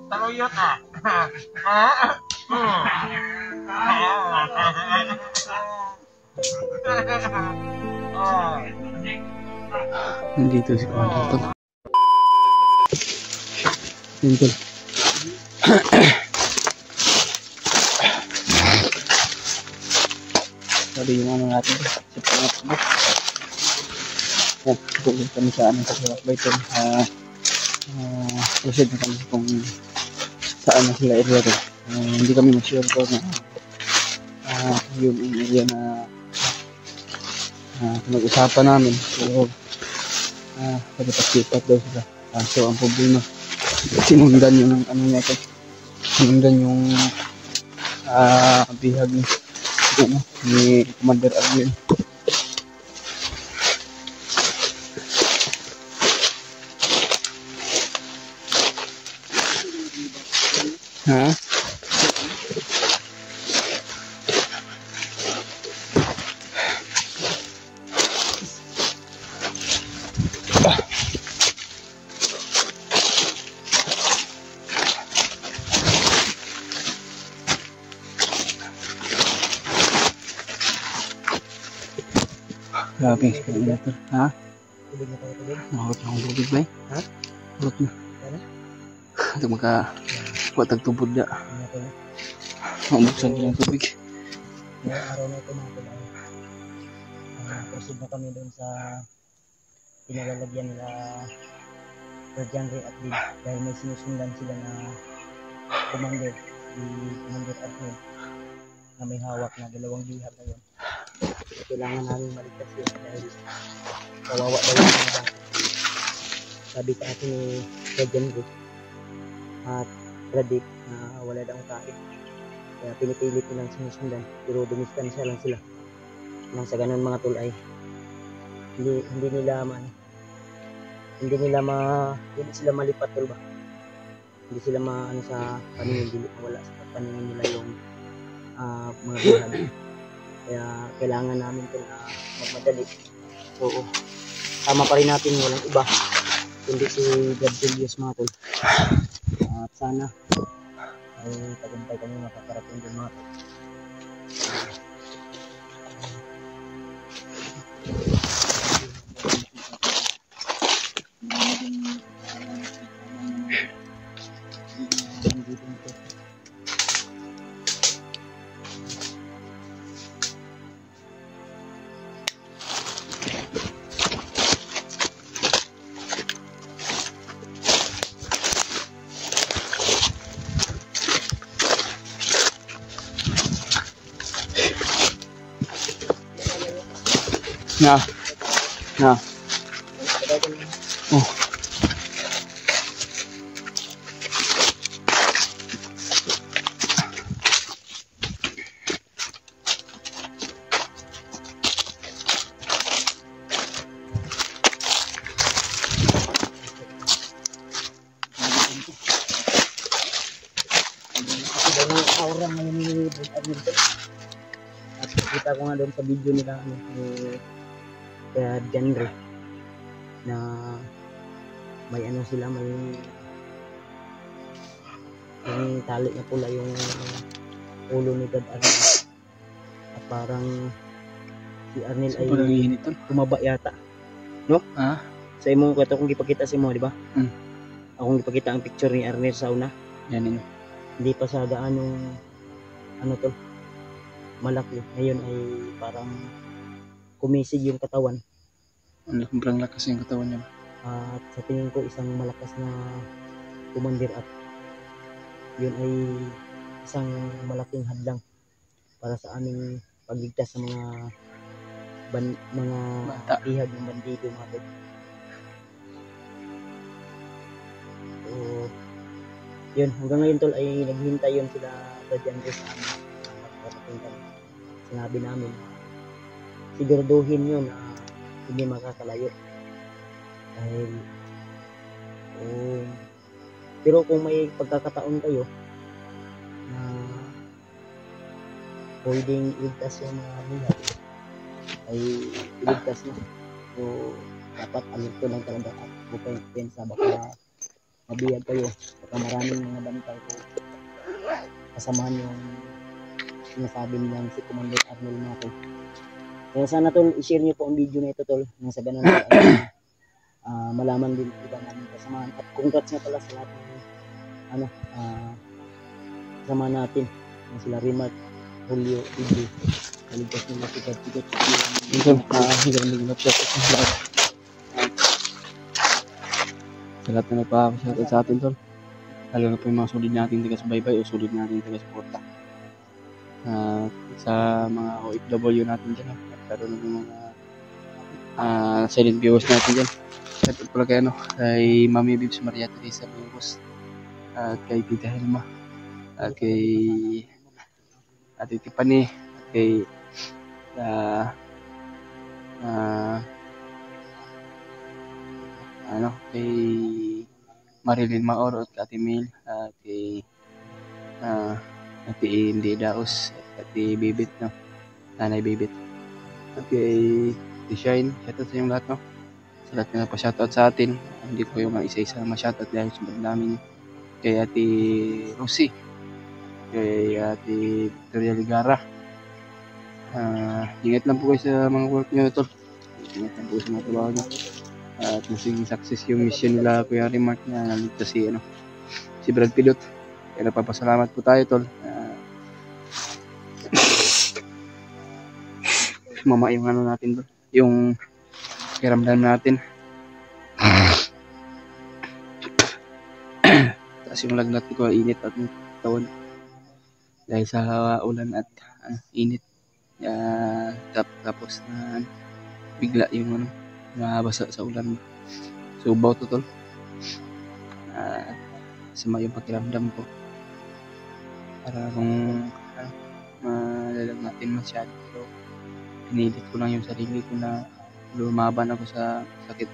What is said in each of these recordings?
Taluyot ah. Nandito si Kuya Tol. Yun Tol. Sabi yung ano natin sa pangakbot. Yan, tuloy kami sa anong paglalakbay Tol. Proceed na kami kung saan na sila area Tol. Hindi kami ma-sure ko na yung area na pinag-usapan namin. So, pagkakasipat daw sila. So, ang problema, sinundan yung ano niya Tol. Sinundan yung bihag ni Commander Arnel. Ha? Grabe, elevator. Ha? Tubig na tayo tubig. Mahurot na akong tubig ba eh? Ha? Mahurot na. Ano? Ito magka-kuwatag tubod na. Ano to na? Mabuksan ko ng tubig. Ngayong araw na ito mga tol ay proceed na kami doon sa pinalalagyan nila Rajanre at Big dahil may sinusundan sila na commander, si Commander Admin na may hawak na 2 bihag ngayon. Kailangan namin maligtas yun dahil kawawa daw yung mga bata. Sabi sa atin ni Rajanre at Pradik na wala daw kain. Kaya pinipilit nilang sinusundan pero dumistansya lang sila. Nang sa ganun mga tol ay hindi sila malipat tol ba? Hindi sila maano sa paningin, hindi mawala sa paningin nila yung mga bihag. Kaya kailangan namin ito na magmadali. So, tama pa rin natin, walang iba kundi si God Julius mga tol. At sana ay tagumpay kami makakarating din mga tol. Na. Oh. Aura ngayon ni Admin tol. At kita ko nga doon sa video nila ni kaya genre na may ano sila, may tali na pula yung ulo ni God Arnel at parang si Arnel ay tumaba yata, no? Ha? Sa imo kato kung gipakita sa imo, di ba? Akong gipakita ang picture ni Arnel sa una. Yan yun. Hindi pa sa gaanong ano to malaki. Ngayon ay parang kumisig yung katawan. Sobrang lakas yung katawan niya. At sa tingin ko isang malakas na commander at yun ay isang malaking hadlang para sa aming pagligtas sa mga bihag ng bandido mga tol. So, yun, hanggang ngayon tol ay naghihintay yun sila Rajanre sa amin. Sinabi namin siguraduhin yun na hindi makakalayo dahil pero kung may pagkakataon kayo na pwedeng iligtas yung mga buhay ay iligtas na. So dapat alerto lang talaga at bukay pensa baka mabiyag kayo, baka maraming mga bantay ko kasamahan yung sinasabi nilang si Commander Arnold Mato. Kaya sana tol, i-share niyo po ang video na ito tol, nang sa ganun ay malaman din iba namin kasamahan. At congrats nga pala sa lahat ng kasama natin, yung sila Remark, Julio, Iggy, kaligtas nila si Kat-Tikat. Minsan, hanggang nag-shot sa lahat. Sa lahat na nagpa-shoutout sa atin tol. Lalo na po yung mga solid natin taga-subaybay o solid natin taga-suporta. Sa mga OFW natin dyan, lalo na yung mga silent viewers natin dyan. Shoutout pala kay Mami Bibs Maria Teresa Bibos, at kay Tita Helma, at kay Ate Tiffany, at kay kay Marilyn Maor, at kay Ate Mil, at kay Ate Indi Daos, at Ate Bibit, Nanay Bibit, at kay Ate Shine. Shoutout sa inyong lahat, sa lahat na nagpa-shoutout sa atin. Hindi ko yung isa-isa ma-shoutout dahil sobrang dami. Kay Ate Rosie, kay Ate Victoria Ligara. Ingat lang po kayo sa mga work nyo tol. Ingat lang po sa mga trabaho nyo. At maging success yung mission nila Kuya Remark na naligtas si Brad Pilot. Kaya napapasalamat po tayo tol. Mama yung natin tol, yung kiramdam natin. Taas yung lagnat ko, init at tawon dahil sa ulan at init. Tapos na bigla yung nabasa sa ulan. Subaw to tol. Sama yung pakiramdam ko. Para kung malalang natin masyado. Pero pinilit ko lang yung sarili ko na lumaban ako sa sakit.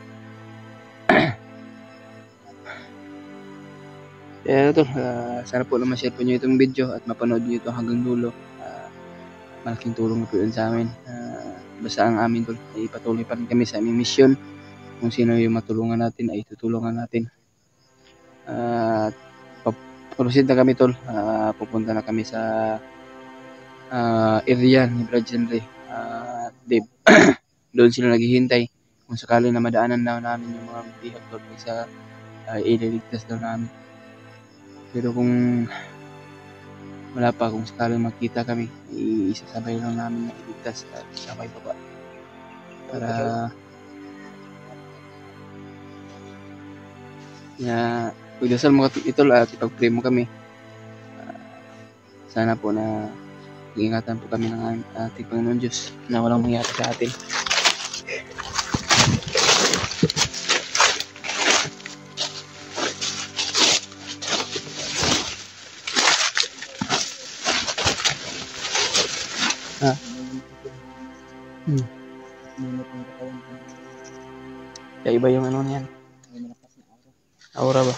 Kaya tol, sana po na ma-share po nyo itong video at mapanood nyo ito hanggang dulo. Malaking tulong na po yun sa amin. Basta ang amin tol ay patuloy pa rin kami sa aming mission. Kung sino yung matulungan natin ay tutulungan natin. Proceed na kami tol. Pupunta na kami sa area ni Brad Henry, Dave. Doon sila naghihintay kung sakali na madaanan daw namin yung mga bihag tol sa ililigtas daw namin. Pero kung wala pa, kung sakaling makita kami, isasabay lang namin na iligtas at sabay baba. Para pagdasal mo ito at ipag-pray mo kami. Sana po na ingatan po kami ng ating Panginoon Diyos na walang mangyari sa atin. Kaya iba yung niyan. Aura ba?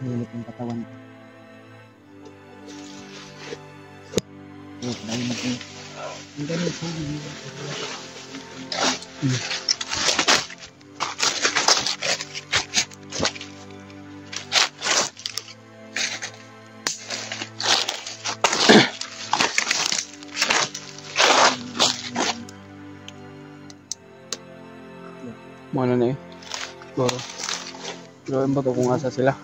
Nilit yung katawan ko. Ang ganun po. Ano na siguro. Pero ang bato kung asa sila.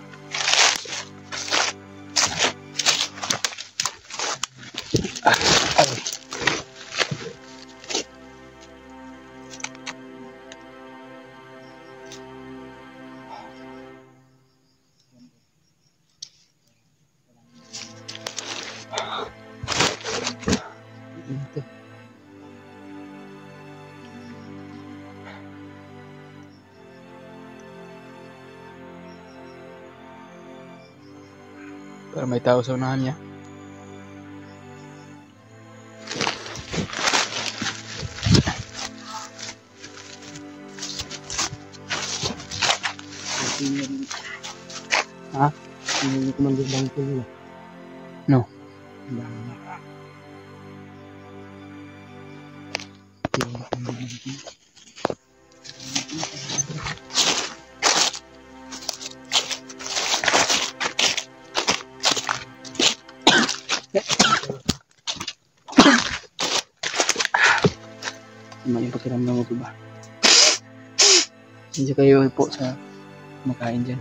Pero may tao sa unahan niya. Ha? Hindi ko man din lang ito nila. No. May pakiramdam ko ba? Hindi kayo po sa makain dyan.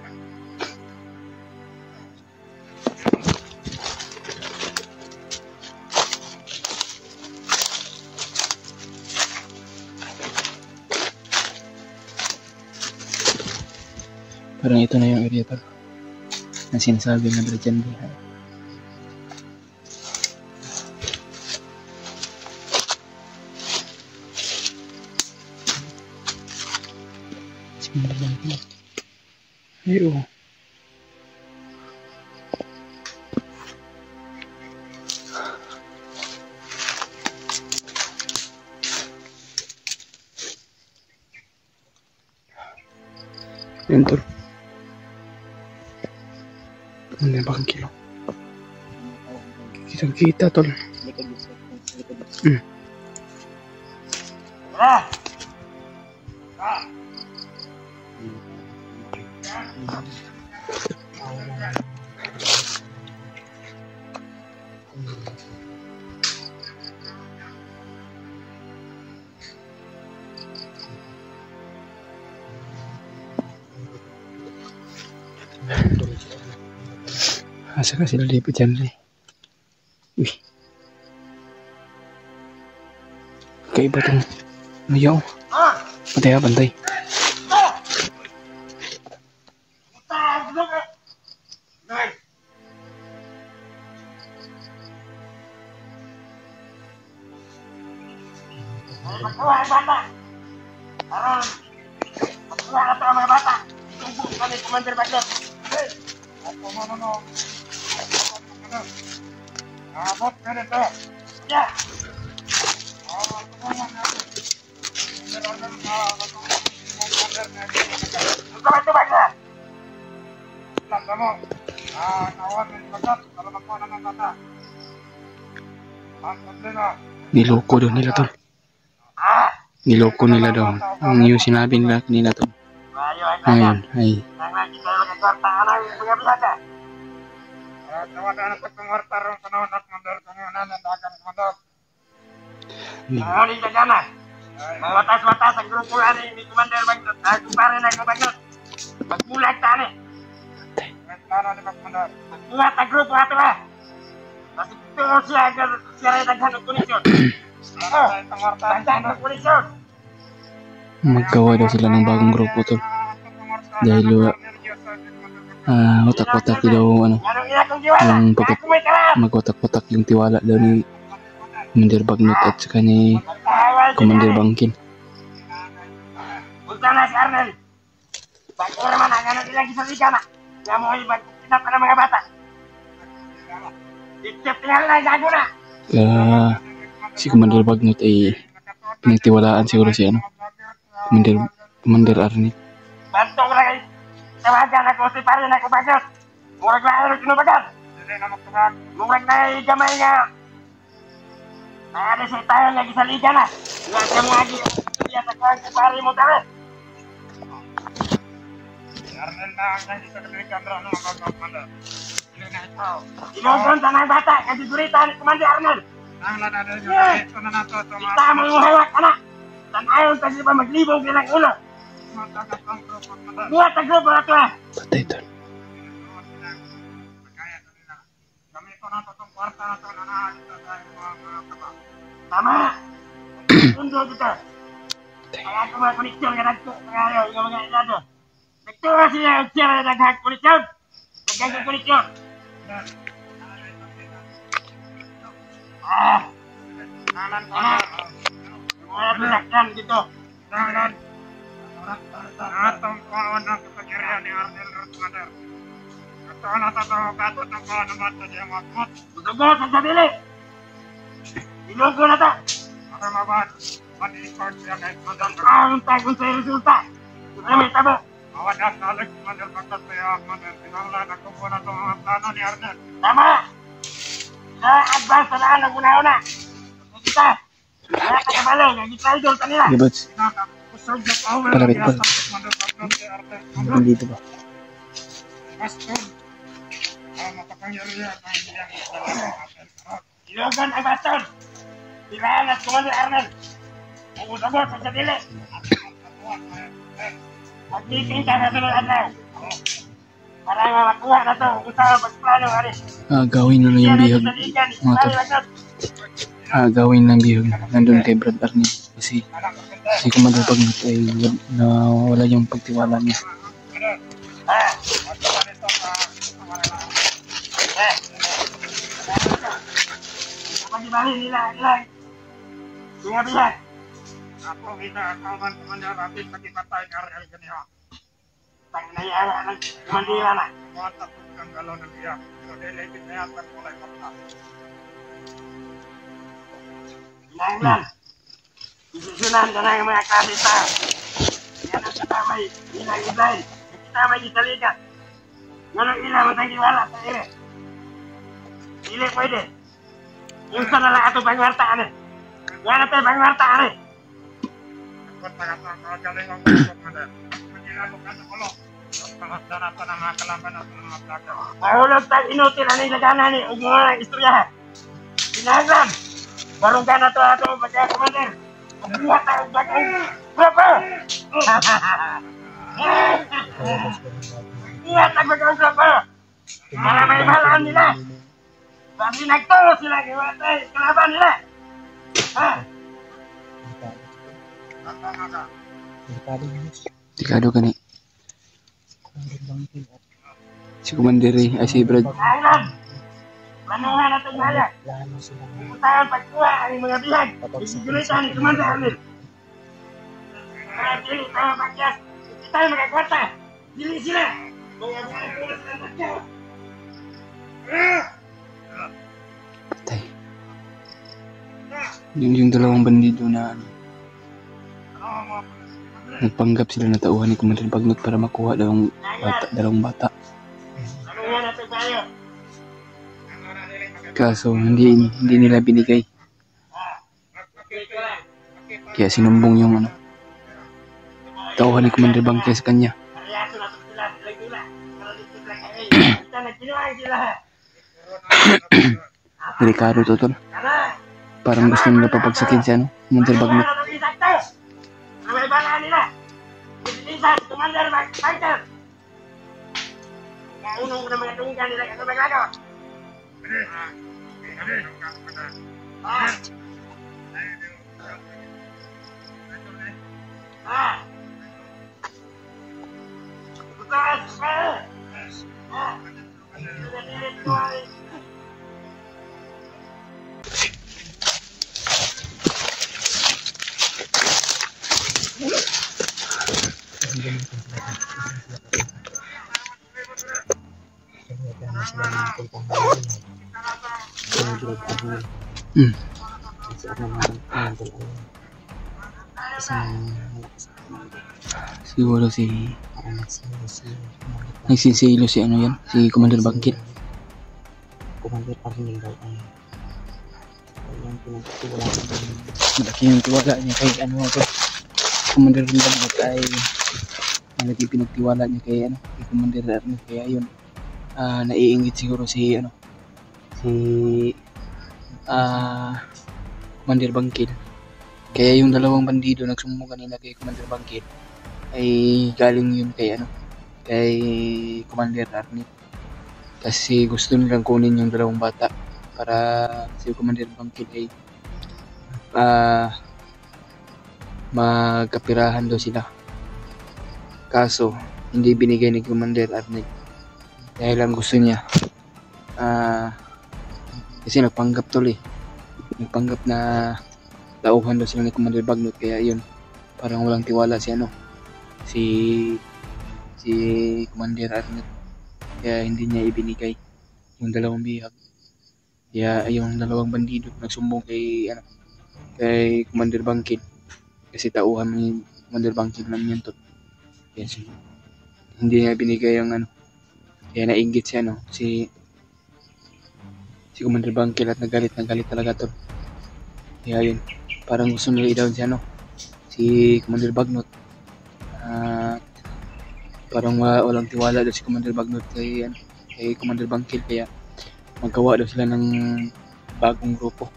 Parang ito na yung area tol na sinasabi na dyan. Ayo. Yan tol. Ano ba ang kilo? Kitang-kita tol. Asa ka sila lipit dyan rin. Uy. Kaiba itong mayaw. Pantay ha, pantay. Commander Baglot. Abot ka na ito. Yeah. Commander Baglot. Landa mo. Nawan ng bagat. Salamat po naman tata. Ang problema. Niloko daw nila tol. Niloko nila daw. Ang yung sinabi nila kanina tol. Ngayon ay Tawagan sa pangortar ng panahon at mandar kanganan ng dagang mandar. Hindi ka dyan ah. Mawatas-watas ang grupo ni Commander Baglot. Kumpare na ko Baglot. Magmulag tani. Plano ni Commander. Magmulat ang grupo ato ah. Kasi ito siya agar siya rin naghan ng kunisyon. Naghan ng kunisyon. maggawa daw sila ng bagong grupo tol. Dahil watak-watak daw ano, yung magwatak-watak yung tiwala daw ni Commander Bagnot at saka ni Commander Bangkin. Punta na si Arnel. Bakit naman ang ano nilang gisalika na? Kaya mo kinap ka ng mga bata. Itip tinggal na, gago na. Si Commander Bagnot ay pinagtiwalaan siguro si ano, Commander Arnel. Bantu ko lagi. Tawagan ako si Parin ako Bagot. Murag na aero kinubagan. Murag na gamay nga. Ada sa tayo lagi sa liga na. Nga ka mo lagi. Iya sa kawang si Parin mo tayo. Arnel na ang nangis sa kanilang drone ng mga Commander. Inugon sa ng bata. Kasi gurita ni Commander Arnel. Kita mo yung hawak anak. Dan ayaw kasi pa maglibong bilang ulo. Buat ang grupo na ito ah. Patay tol. Tama. Undo dito. Kaya ko mga koneksyon ka nagto. Ngayon, yung mga ilado. Nagto siya yung siya na naghag koneksyon. Naghag koneksyon. Nanan ko na. Mga pinakyan dito. Nanan. Atong kawan ng kapangyarihan ni Arnel Commander. Ito ang natatawagat ng kawan ng mata niya makot. Budagot ang sabili. Ilugo na ta. Para mabad. Mati-record siya kahit Commander. Ang tagong sa resulta. Kami tabo. Mawadas na Alex Commander Baglot kaya Commander. Sinanglan ako po na itong mga plano ni Arnel. Tama. advance na lang, naguna-una. Kita. Kaya kakabalo, naging idol kanila. Sige, Bots. Kusog na power. Palapit pa. Dito ba? Baston. Makapangyarihan ang iyang dalawa. Ilogan ay baston. Pilaan at Commander Arnel. Uusabot sa dili. Magtiting ka na sunod adlaw. Para nga makuha na to, usaha pagplano hari. Gawin na lang yung bihag. Mga to. Gawin ng bihag. Nandun kay Brad Arnie. Kasi si Commander Bagnot ay wala yung pagtiwala niya. Pagibali nila, ilang. Mga bihag. Ako kita ang Commander Rapid pagkipatay ng Ariel Ganyo. Pag-nayara ng kumandira na. Mga tapos kang galaw ng bihag. So, delegate na yan, pag-mulay pagka. Ilang. Isusunan ka na yung mga kabita. Yan ang katamay, ilang iblay. Katamay italikan. Ganun ilang matang iwala sa ire. Hindi pwede. Yung sa nalang ato pangwartaan eh. Yan natin pangwartaan eh. Pagkakataon ka galing ang Commander. Manilalo ka sa kulo. Pagkakataon ka ng mga kalaban at mga plaga. Mahulog tayo inutil ang ilaganan ni ug mga istoryahan. Pinaglan. Barong ka na to ato pagka-Commander. Magbuhat tayo bagay. Propo! Magbuhat tayo bagay propo. Para may balaan nila. Pag nagturo sila kiwala tayo kalaban nila. Ha? Tikado ka ni. Si Commander ay si Brad. Kailan? Manuha na ito nga yan. Putahan pagkuha ang mga bihag. Isigulitan ni Commander Arnel. Dili tayo pagyas. Hindi tayo magkakwarta. Dili sila. Mga bihag ko na sila pagyas. Patay. Yung dalawang bandido na nagpanggap sila na tauhan ni Commander Bagnot para makuha dalawang bata. Manuha na ito tayo. Kaso hindi nila binigay. Kaya sinumbong yung tauhan ni Commander Bangke sa kanya. Karyaso na ito sila. Sila. Para dito sila kayo. Kita nagkinuhan sila. Delikado to tol. Parang gusto nila papagsakin si Commander Bagnot. May balaan nila. Isa, Commander Fighter. Kaunong ko na mga tunggan nila kasi magagawa. Siguro nagsisilo si si Commander Bangkit. Commander Arnel daw ang pinagtiwala Malaki yung tiwala niya kay Commander Bagnot ay malaki pinagtiwala niya kay Commander Arnel. Kaya yun naiinggit siguro si Commander Bangkit. Kaya yung dalawang bandido nagsumbong kanina kay Commander Bangkit ay galing yun kay Commander Arnel. Kasi gusto nilang kunin yung dalawang bata para si Commander Bangkit ay magkapirahan daw sila. Kaso hindi binigay ni Commander Arnel dahil lang gusto niya kasi nagpanggap nagpanggap na tauhan daw sila ni Commander Bagnot. Kaya yun, parang walang tiwala si Commander Arnel. Kaya hindi niya ibinigay yung dalawang bihag. Kaya yung dalawang bandido nagsumbong kay Commander Bangkit kasi tauhan ni Commander Bangkit naman yun to. Yes. Hindi niya binigay yung kaya nainggit si si Commander Bangkil at nagalit talaga tol. Kaya yun, parang gusto nila i-down si si Commander Bagnot. Parang walang tiwala daw si Commander Bagnot kay Commander Bangkil, kaya magawa daw sila ng bagong grupo.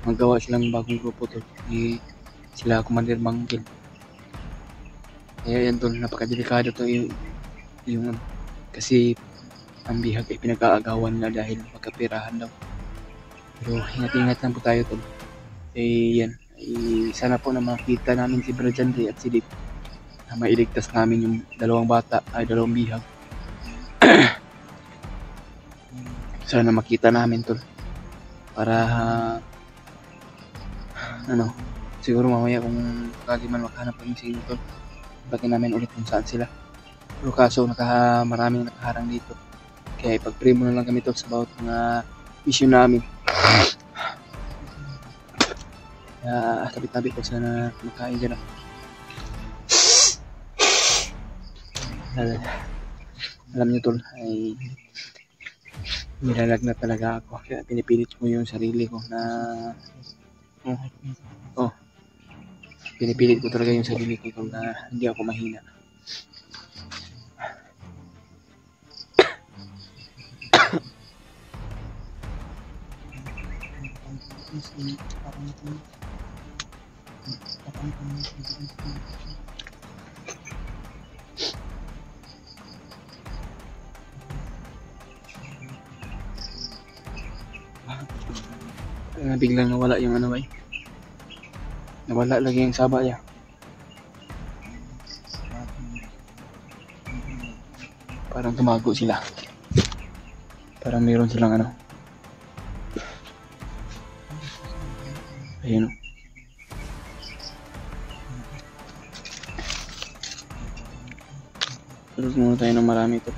Magawa silang bagong grupo tol, sila Commander Bangkil. Kaya yan tol, napakadelikado to yung kasi ang bihag ay pinag-aagawan na dahil magkapirahan daw. Pero ingat-ingat lang po tayo tol. Yan, sana po na makita namin si Brother Ray at si Dip na mailigtas namin yung dalawang bihag. Sana makita namin tol para siguro mamaya kung sakali man makahanap kami sa inyo tol, batin namin ulit kung saan sila. Pero kaso maraming nakaharang dito, kaya ipag-pray mo na lang kami tol sa bawat mga mission namin. Kaya tabi-tabi ko sana makain dyan. Alam niyo tol, ay nilalagnat talaga ako, kaya pinipilit ko yung sarili ko na pinipilit ko talaga yung sarili ko tol na hindi ako mahina. Biglang nawala yung nawala lagi yung saba niya. Parang tumago sila, parang mayroon silang ayun o. Tulog muna tayo ng marami ito.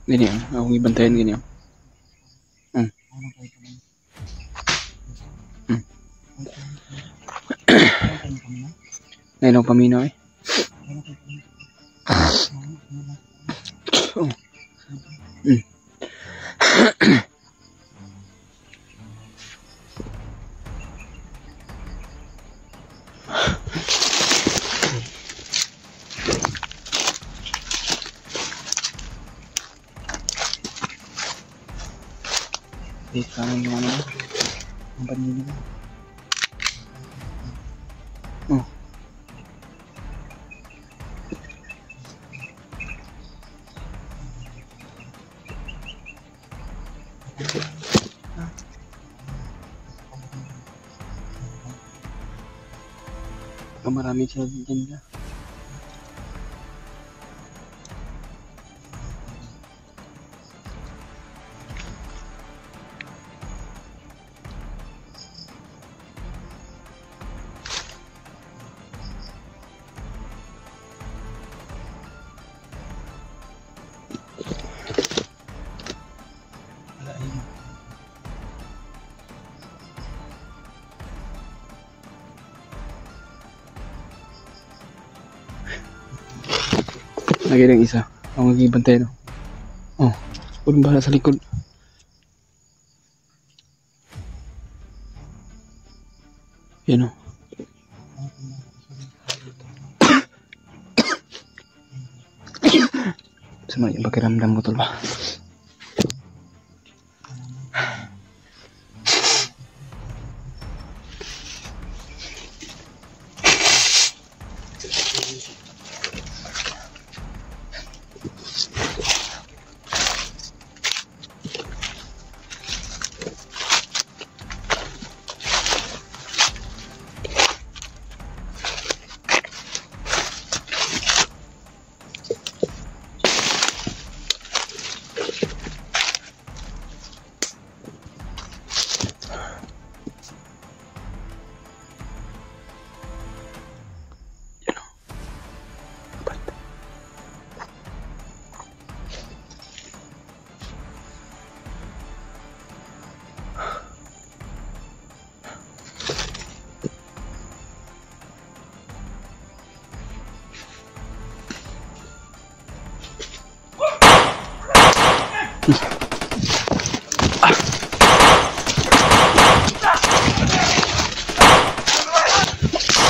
Ganyan, akong ibantayan ganyan. Ngayon ang paminaw eh. Kanan yung ang panino. Marami sila dyan na. Lagi ng isa. Ang magbibantay no. Puro bahala sa likod. Yan o. Sama yung pakiramdam mo tol ba?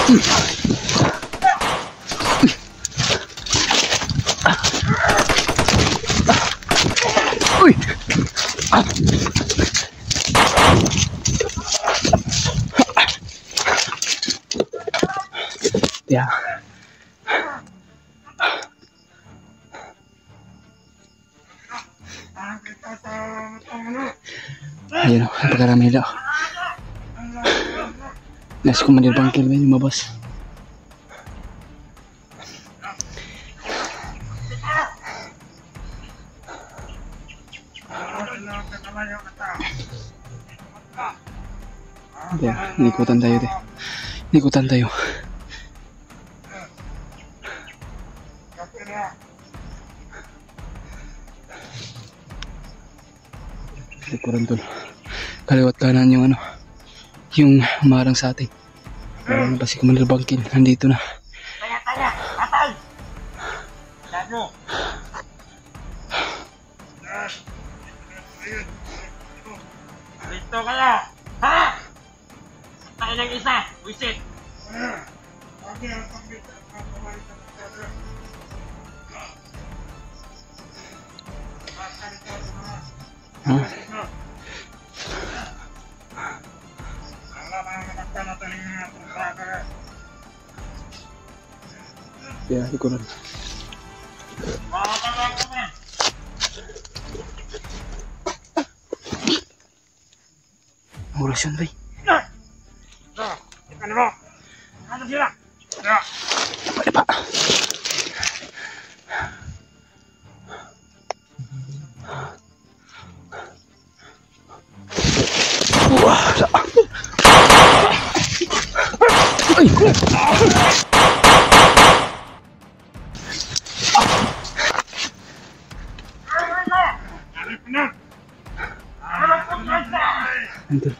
Uy! Yeah. Ayun o, napakarami nila. Nasa Commander Bangkil ba yung lumabas? Nikutan tayo deh. Nikutan tayo. Likuran tol. Kaliwat kanan yung ano, yung umarang sa atin. Pero na ba si Commander Bangkil? Nandito na. Tanya, atay! Gago! Dito kayo! Ha? Tayo ng isa! Wisit! Ha? Ya, likuran. Oras yun, bay. Ikan mo! Ano sila? Pwede pa. Wala. Ay! Ito.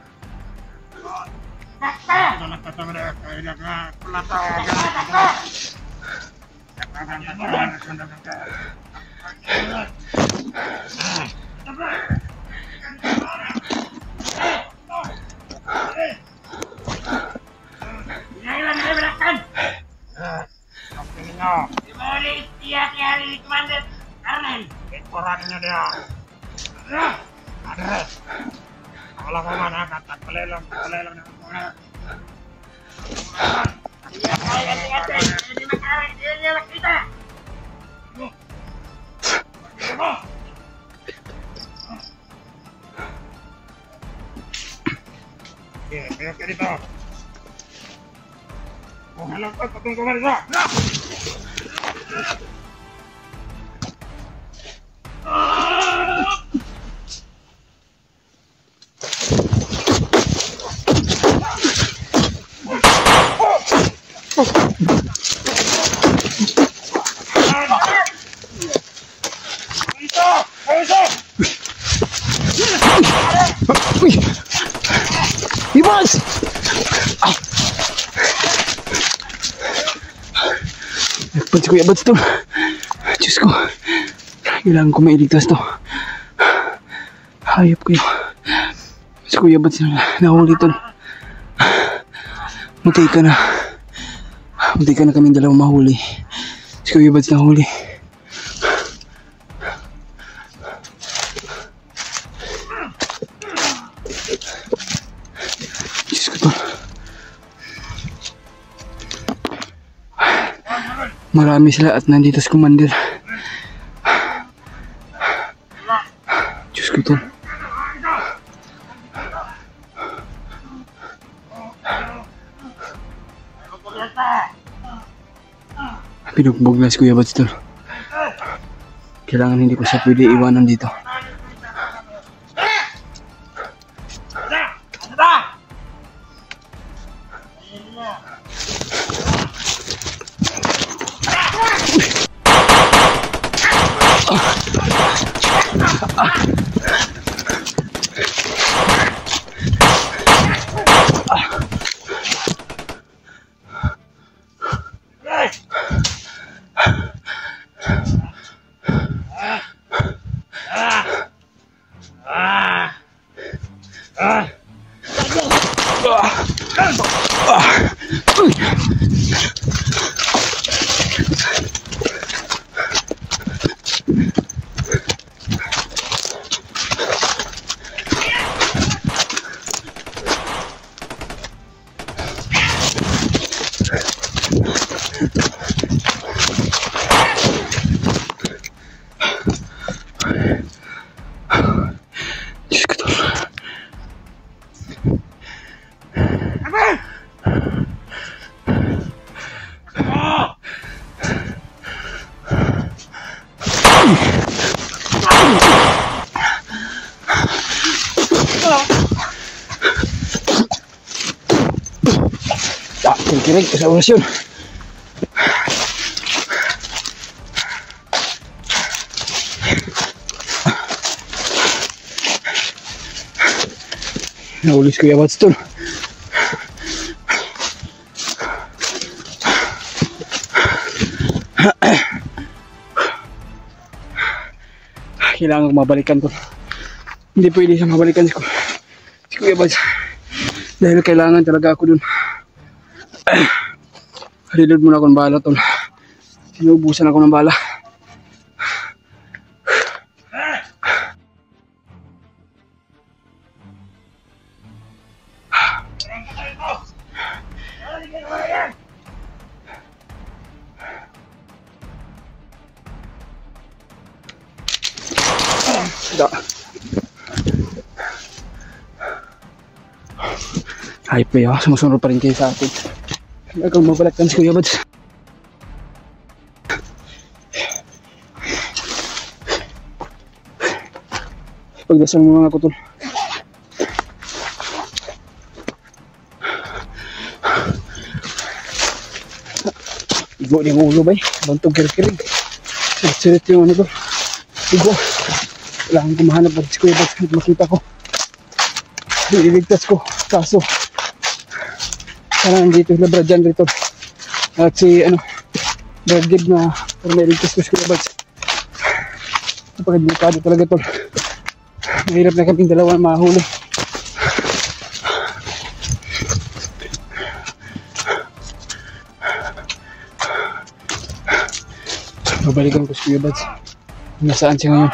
Orangnya dia. Adres. Kalau mau mana kata pelelang dengan mana. Iya, ini makanan ini kita. Oke, kayak gitu. Oh, halo, tunggu Marisa. Ibas! Nagpunta ko yabat ito. Diyos ko. Kailangan ko mailigtas to. Hayop kayo. Diyos ko yabat sila. Nahuli ito. Mutay ka na. Mutay ka na kami dalawang mahuli. Diyos ko yabat na huli. Marami sila at nandito si Commander. Diyos ko to. Pinugbog na si Kuya Bats to. Kailangan hindi ko siya pwede iwanan dito. Kikirig sa orasyon. Naulis ko yung Watson. Kailangan ko mabalikan to. Hindi pwede siya mabalikan si Kuya Bads. Dahil kailangan talaga ako dun. Reload muna ako ng bala tol. Sinubusan ako ng bala. Hype pa yun. Sumusunod pa rin kayo sa atin. Kailangan mabalikan si Kuya Bads. Pagdasal mo mga kutol. Igo din ang ulo ba eh. Bantog kirig-kirig. Sirit yung ano to. Igo. Kailangan ko mahanap ba si Kuya Bads. Makita ko. Ililigtas ko. Kaso parang nandito na Brad Jan rito. At si Brad Gib na para may ligtas ko si Kuya Bads. Napaka-delikado talaga tol. Mahirap na kaming dalawa mahuli. Babalikan ko si Kuya Bads. Nasaan siya ngayon?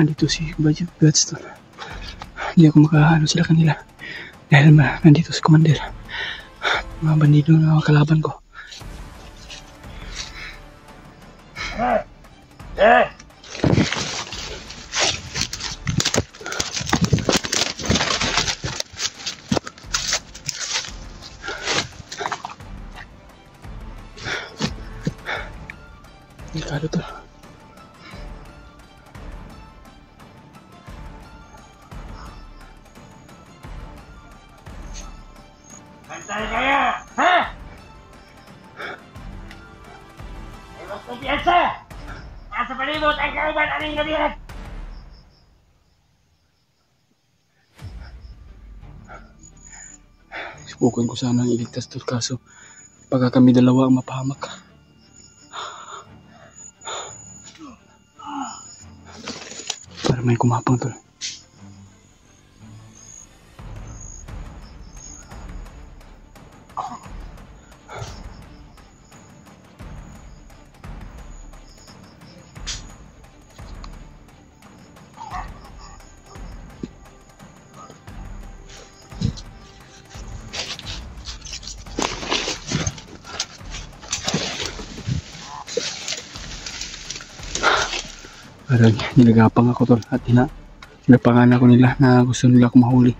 Andito si Bads. Hindi ako makaano sila kanila dahil nandito si Commander. Mga bandido na kalaban ko. Delikado to. Hantay kayo! Ha? Ay mas kumpiyansa! Nasa palibot ang kauban aning gabihan! Subukan ko sana iligtas to kaso pagka kami dalawa ang mapahamak. Para may kumapang tol. Parang nilagapang ako tol at hinapangan ako nila na gusto nila ako mahuli.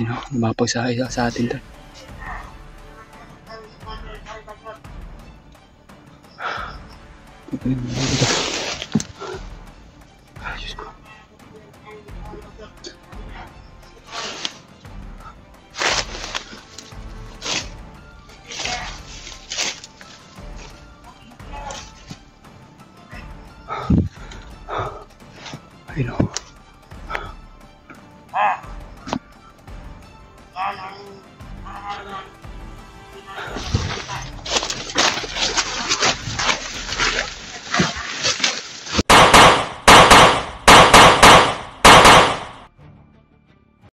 Ayun o, lumapag sa atin to. Diyos ko. Ayun o.